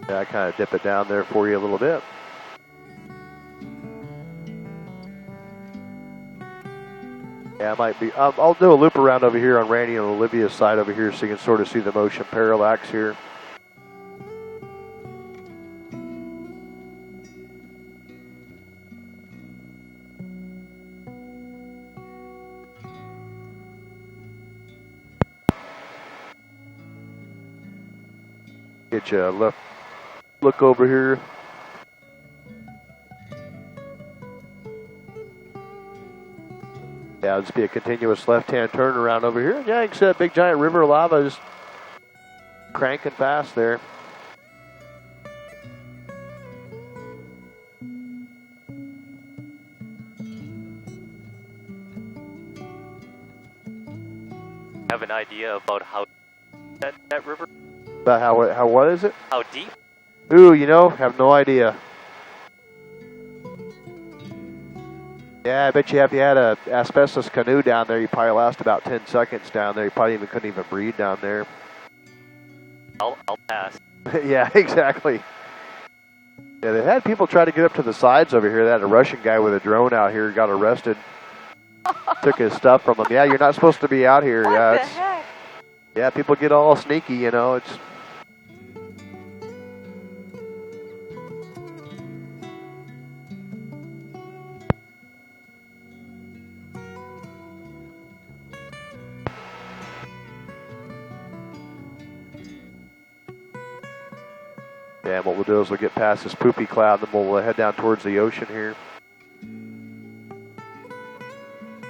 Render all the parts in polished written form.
Yeah, I kind of dip it down there for you a little bit. Yeah, it might be. I'll do a loop around over here on Randy and Olivia's side over here so you can sort of see the motion parallax here. Get you a left look over here. Yeah, this be a continuous left-hand turn around over here. Yeah, you can see that big giant river of lava just cranking fast there. Have an idea about how that river? About how what is it? How deep? Ooh, you know, have no idea. Yeah, I bet you if you had a asbestos canoe down there, you probably last about 10 seconds down there. You probably couldn't even breathe down there. I'll pass. Yeah, exactly. Yeah, they had people try to get up to the sides over here. They had a Russian guy with a drone out here, got arrested, took his stuff from him. Yeah, you're not supposed to be out here. What Yeah, the heck? Yeah, people get all sneaky, you know. It's yeah, and what we'll do is we'll get past this poopy cloud, then we'll head down towards the ocean here.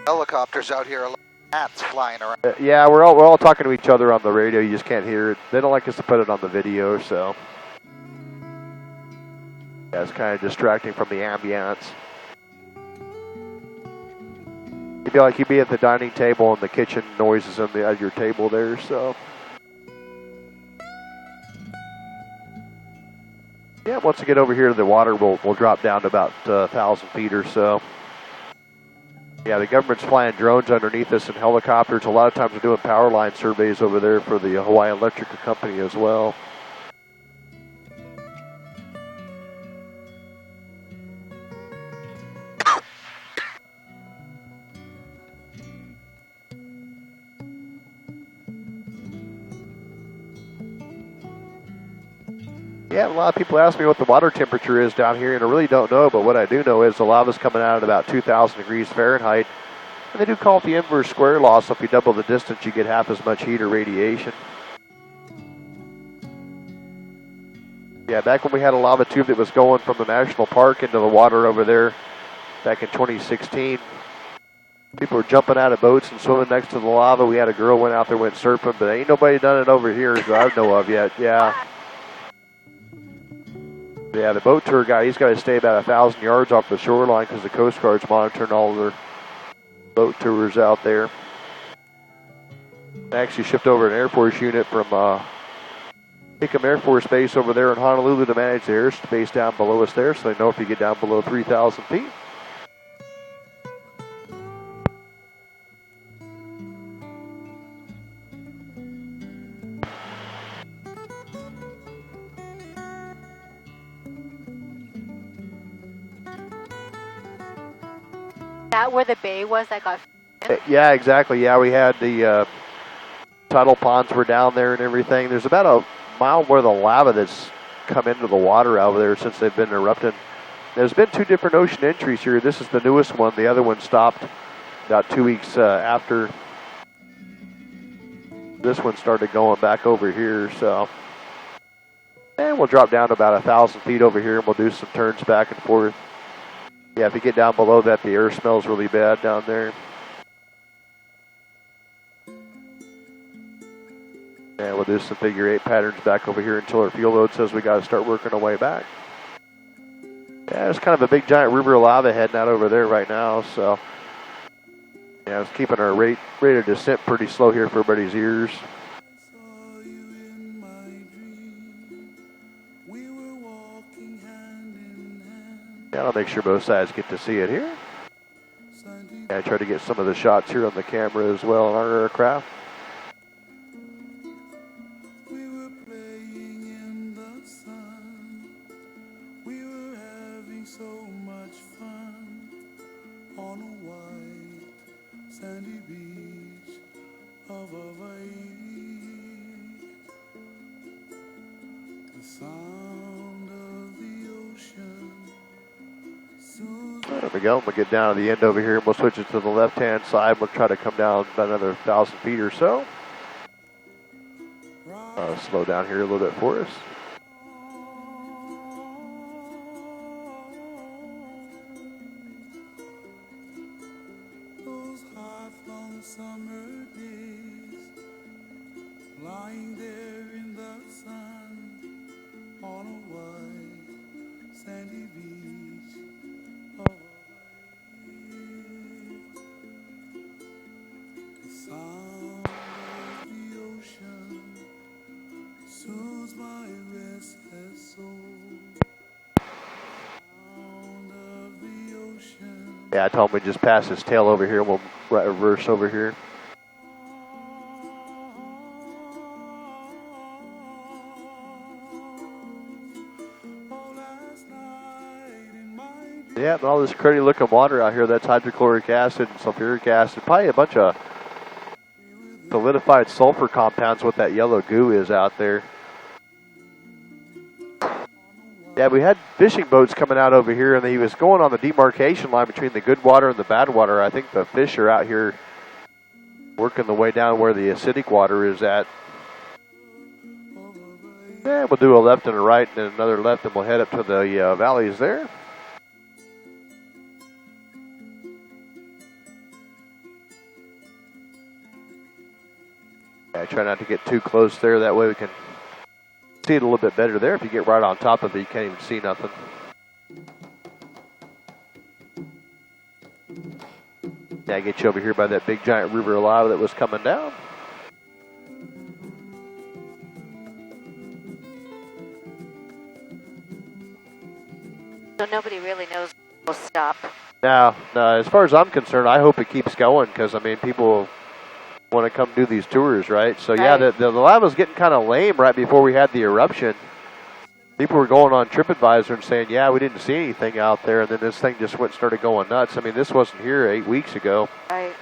Helicopters out here, bats flying around. Yeah, we're all talking to each other on the radio. You just can't hear it. They don't like us to put it on the video, so yeah, it's kind of distracting from the ambience. You feel like you'd be at the dining table and the kitchen noises at your table there, so. Yeah, once we get over here to the water, we'll drop down to about 1,000 feet or so. Yeah, the government's flying drones underneath us and helicopters. A lot of times we're doing power line surveys over there for the Hawaii Electric Company as well. Yeah, a lot of people ask me what the water temperature is down here, and I really don't know, but what I do know is the lava's coming out at about 2,000 degrees Fahrenheit, and they do call it the inverse square law, so if you double the distance, you get half as much heat or radiation. Yeah, back when we had a lava tube that was going from the national park into the water over there back in 2016, people were jumping out of boats and swimming next to the lava. We had a girl went out there, went surfing, but ain't nobody done it over here that I know of yet, yeah. Yeah, the boat tour guy, he's got to stay about 1,000 yards off the shoreline because the Coast Guard's monitoring all of their boat tours out there. I actually shipped over an Air Force unit from Hickam Air Force Base over there in Honolulu to manage the airspace down below us there, so they know if you get down below 3,000 feet. That where the bay was that got... Yeah, exactly. Yeah, we had the tidal ponds were down there and everything. There's about a mile where the lava that's come into the water over there since they've been erupting. There's been 2 different ocean entries here. This is the newest one. The other one stopped about 2 weeks after this one started going back over here. So, and we'll drop down to about 1,000 feet over here, and we'll do some turns back and forth. Yeah, if you get down below that, the air smells really bad down there. And we'll do some figure 8 patterns back over here until our fuel load says we got to start working our way back. Yeah, there's kind of a big giant river of lava heading out over there right now, so yeah, it's keeping our rate of descent pretty slow here for everybody's ears. Yeah, I'll make sure both sides get to see it here. Yeah, I try to get some of the shots here on the camera as well on our aircraft. There we go. We'll get down to the end over here. We'll switch it to the left-hand side. We'll try to come down about another 1,000 feet or so. Slow down here a little bit for us. Those hot, long summer days, lying there in the sun on a white sandy beach. The sound of the ocean soothes my restless soul. Sound of the ocean. Yeah, I told him we just pass his tail over here. We'll reverse over here. Yeah, and all this cruddy looking water out here, that's hydrochloric acid and sulfuric acid. Probably a bunch of solidified sulfur compounds, what that yellow goo is out there. Yeah, we had fishing boats coming out over here, and he was going on the demarcation line between the good water and the bad water. I think the fish are out here working the way down where the acidic water is at. Yeah, we'll do a left and a right and then another left, and we'll head up to the valleys there. Yeah, try not to get too close there. That way we can see it a little bit better there. If you get right on top of it, you can't even see nothing. Yeah, get you over here by that big giant river of lava that was coming down. So nobody really knows will stop. Now, as far as I'm concerned, I hope it keeps going because, I mean, people want to come do these tours, right? So, yeah, the lava's getting kind of lame right before we had the eruption. People were going on TripAdvisor and saying, yeah, we didn't see anything out there, and then this thing just started going nuts. I mean, this wasn't here 8 weeks ago. Right.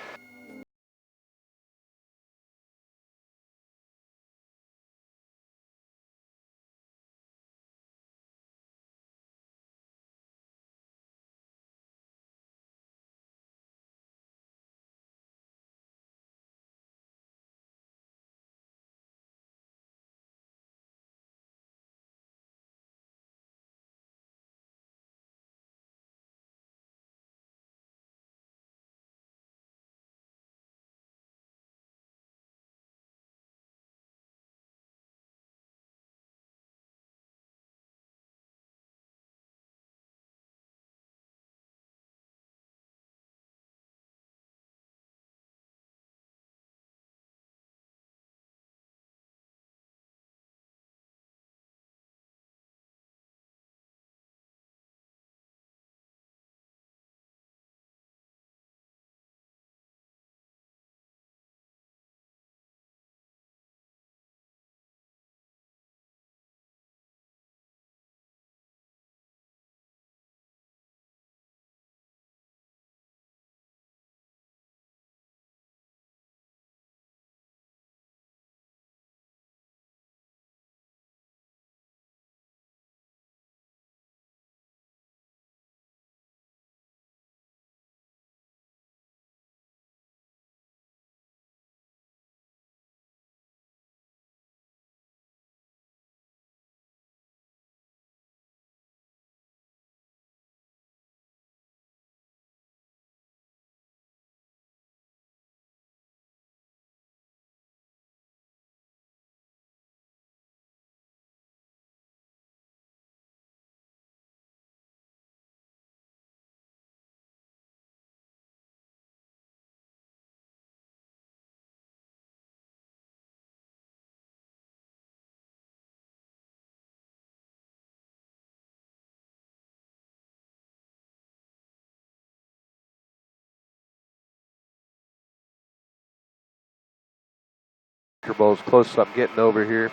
As close as I'm getting over here.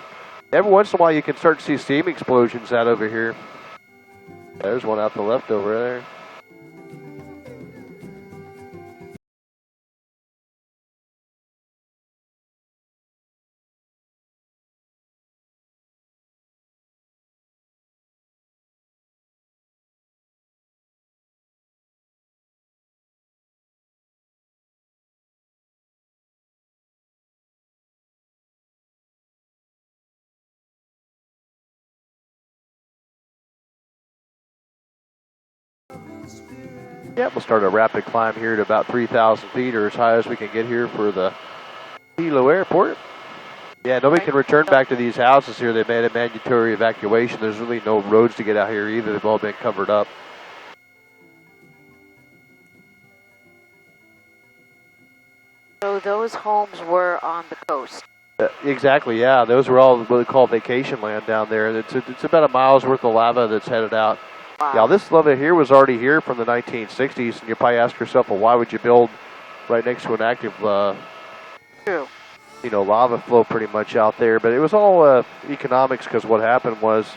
Every once in a while you can start to see steam explosions out over here. There's one out the left over there. Yeah, we'll start a rapid climb here to about 3,000 feet, or as high as we can get here for the Hilo Airport. Yeah, nobody can return back to these houses here. They made a mandatory evacuation. There's really no roads to get out here either. They've all been covered up. So those homes were on the coast. Exactly, yeah. Those were all what they call vacation land down there. It's about a mile's worth of lava that's headed out. Wow. Yeah, this lava here was already here from the 1960s, and you probably ask yourself, well, why would you build right next to an active, True. lava flow pretty much out there? But it was all economics, because what happened was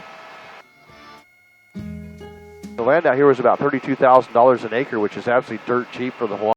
the land out here was about $32,000 an acre, which is absolutely dirt cheap for the Hawaii.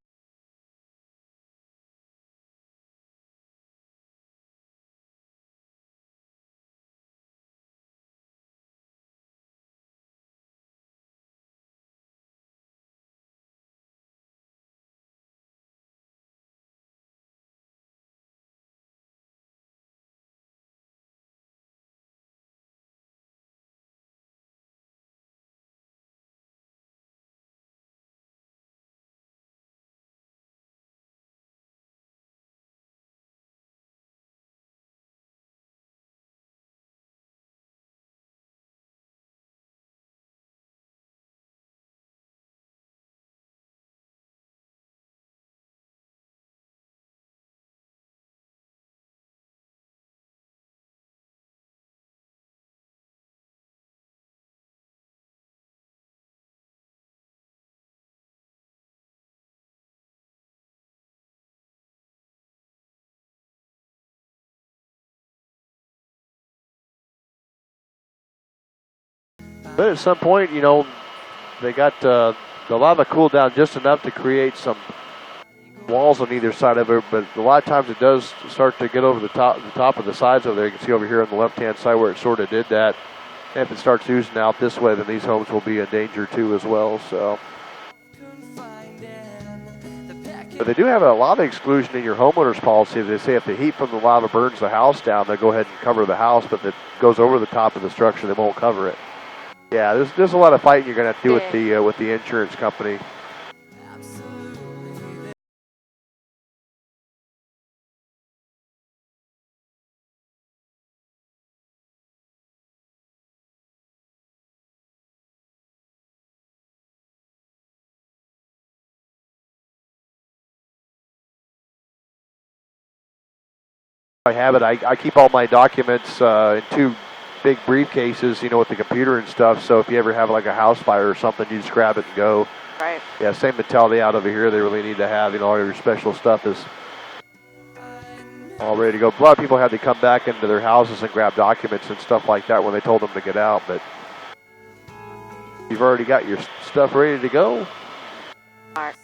But at some point, they got the lava cooled down just enough to create some walls on either side of it. But a lot of times it does start to get over the top of the sides over there. You can see over here on the left-hand side where it sort of did that. And if it starts oozing out this way, then these homes will be in danger too as well. So, but they do have a lava exclusion in your homeowner's policy. They say if the heat from the lava burns the house down, they'll go ahead and cover the house. But if it goes over the top of the structure, they won't cover it. Yeah, there's a lot of fighting you're going to have to do with the insurance company. I have it. I keep all my documents in two big briefcases, with the computer and stuff. So if you ever have like a house fire or something, you just grab it and go. Right. Yeah, same mentality out over here. They really need to have, all your special stuff is all ready to go. A lot of people had to come back into their houses and grab documents and stuff like that when they told them to get out. But you've already got your stuff ready to go. Smart.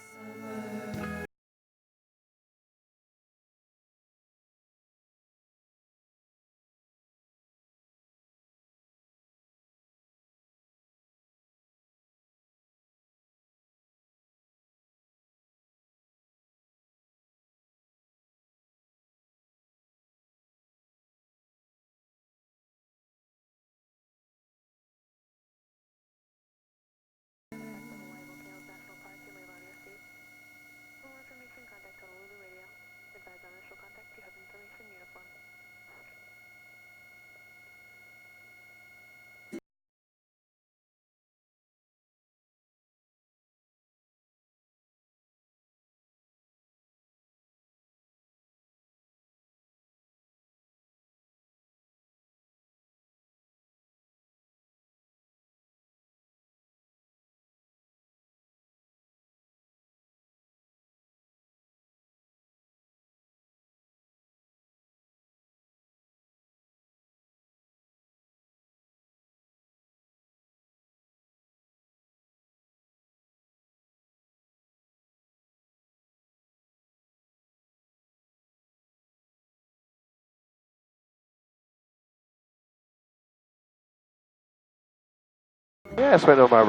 Yeah, I spent on my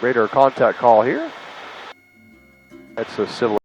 radar contact call here. That's a civil